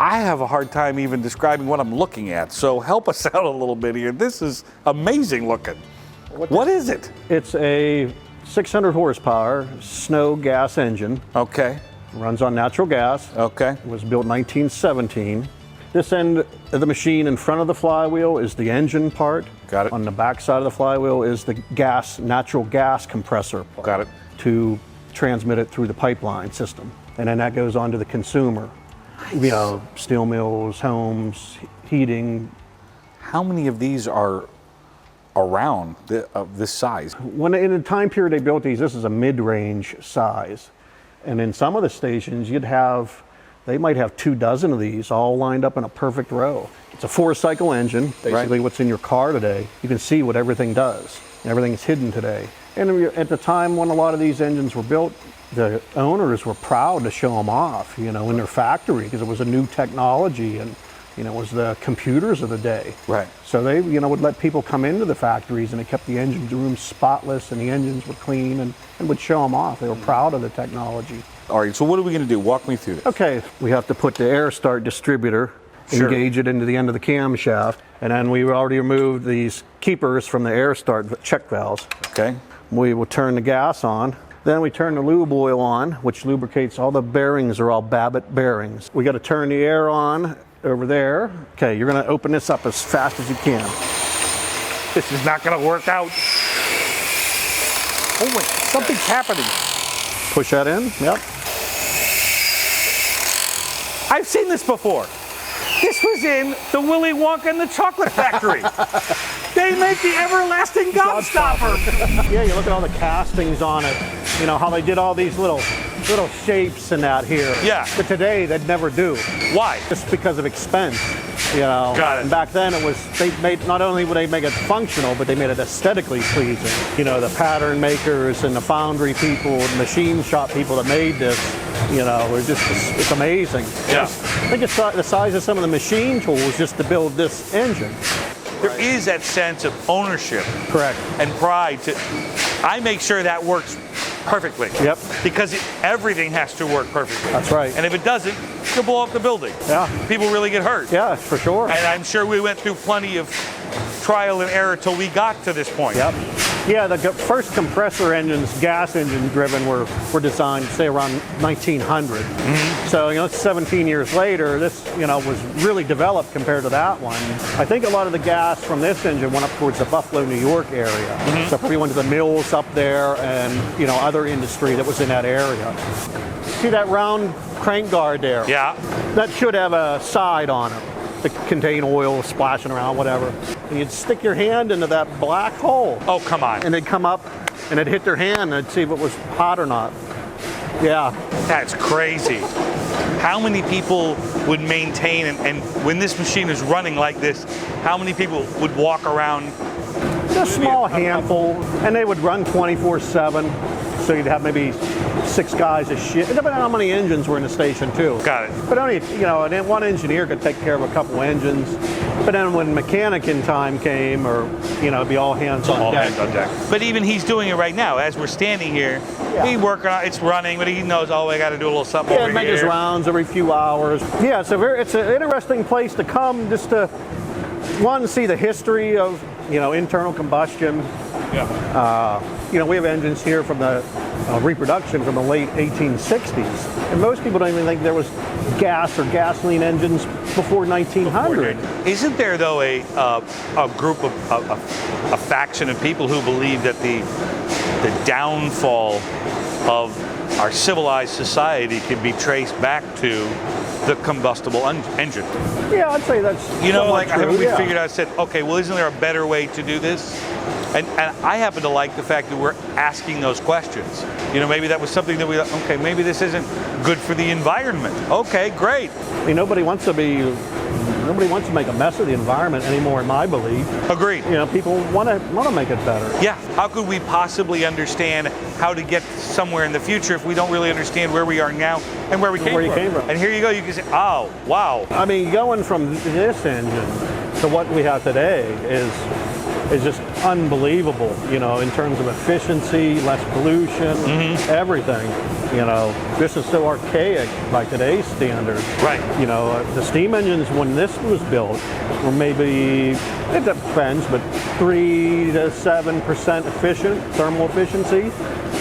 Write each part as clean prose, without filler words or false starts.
I have a hard time even describing what I'm looking at, so help us out a little bit here. This is amazing looking. What is it? It's a 600 horsepower snow gas engine. Okay. Runs on natural gas. Okay. It was built in 1917. This end of the machine in front of the flywheel is the engine part. Got it. On the back side of the flywheel is the natural gas compressor part. Got it. To transmit it through the pipeline system. And then that goes on to the consumer. Nice. You know, steel mills, homes, heating. How many of these are around of this size? When in the time period they built these, this is a mid-range size. And in some of the stations, they might have 24 of these all lined up in a perfect row. It's a 4-cycle engine, basically what's in your car today. You can see what everything does. Everything's hidden today. And at the time when a lot of these engines were built, the owners were proud to show them off, you know, in their factory, because it was a new technology and, you know, it was the computers of the day. Right. So they, you know, would let people come into the factories and they kept the engine rooms spotless and the engines were clean and would show them off. They were proud of the technology. All right, so what are we going to do? Walk me through this. Okay, we have to put the air start distributor, engage it into the end of the camshaft, and then we already removed these keepers from the air start check valves. Okay. We will turn the gas on. Then we turn the lube oil on, which lubricates all the bearings, are all Babbitt bearings. We got to turn the air on over there. Okay, you're going to open this up as fast as you can. This is not going to work out. Oh wait, something's happening. Push that in, yep. I've seen this before. This was in the Willy Wonka and the Chocolate Factory. They make the everlasting gobstopper. Yeah, you look at all the castings on it. You know, how they did all these little shapes and that here. Yeah. But today, they'd never do. Why? Just because of expense, you know. Got it. And back then it was, they made, not only would they make it functional, but they made it aesthetically pleasing. You know, the pattern makers and the foundry people, the machine shop people that made this, you know, it's amazing. Yeah. I think it's the size of some of the machine tools just to build this engine. There is that sense of ownership. Correct. And pride. I make sure that works perfectly. Yep. Because everything has to work perfectly. That's right. And if it doesn't, you'll blow up the building. Yeah. People really get hurt. Yeah, for sure. And I'm sure we went through plenty of trial and error till we got to this point. Yep. Yeah, the first compressor engines, gas engine driven, were designed, say, around 1900. Mm-hmm. So, you know, it's 17 years later, this, you know, was really developed compared to that one. I think a lot of the gas from this engine went up towards the Buffalo, New York area. Mm-hmm. So probably went to the mills up there and, you know, other industry that was in that area. See that round crank guard there? Yeah. That should have a side on it to contain oil splashing around, whatever. And you'd stick your hand into that black hole. Oh, come on. And they'd come up and it'd hit their hand and they'd see if it was hot or not. Yeah. That's crazy. How many people would maintain, and when this machine is running like this, how many people would walk around? A small handful, and they would run 24/7. So you'd have maybe 6 guys a shift. Depending on how many engines were in the station too. Got it. But only, you know, and then one engineer could take care of a couple engines. But then when mechanic in time came, or, you know, it'd be all hands on deck. Hands on deck. But even he's doing it right now. As we're standing here, he's working on it's running, but he knows, oh, I got to do a little something over here. Yeah, make his rounds every few hours. Yeah, so it's an interesting place to come just to, one, see the history of, you know, internal combustion. Yeah. You know, we have engines here from the reproduction from the late 1860s. And most people don't even think there was gas or gasoline engines before 1900. Isn't there, though, a group of a faction of people who believe that the downfall of our civilized society can be traced back to the combustible engine? Yeah, I'd say that's, you know, like true. we figured out, said, okay, well, isn't there a better way to do this? And I happen to like the fact that we're asking those questions. You know, maybe that was something that okay, maybe this isn't good for the environment. Okay, great. I mean, nobody wants to make a mess of the environment anymore, in my belief. Agreed. You know, people want to make it better. Yeah. How could we possibly understand how to get somewhere in the future if we don't really understand where we are now and where we came from? And here you go. You can say, oh, wow. I mean, going from this engine to what we have today is is just unbelievable, you know, in terms of efficiency, less pollution, everything. You know, this is so archaic by today's standards. Right. You know, the steam engines when this was built were maybe, it depends, but 3 to 7% efficient, thermal efficiency.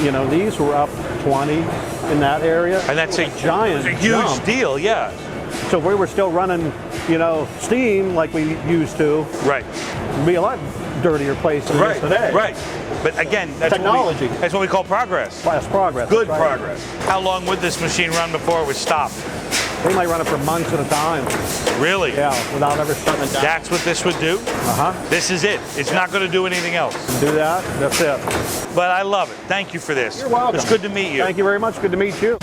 You know, these were up 20 in that area. And that's a giant huge jump. deal, yeah. So if we were still running, you know, steam like we used to, Right. it'd be a lot dirtier place than it is today. Right. But again, that's Technology. That's what we call progress. That's progress. Good that's right. progress. How long would this machine run before it was stopped? They might run it for months at a time. Really? Yeah, without ever shutting it down. That's what this would do? This is it. It's not going to do anything else. Do that, that's it. But I love it. Thank you for this. You're welcome. It's good to meet you. Thank you very much. Good to meet you.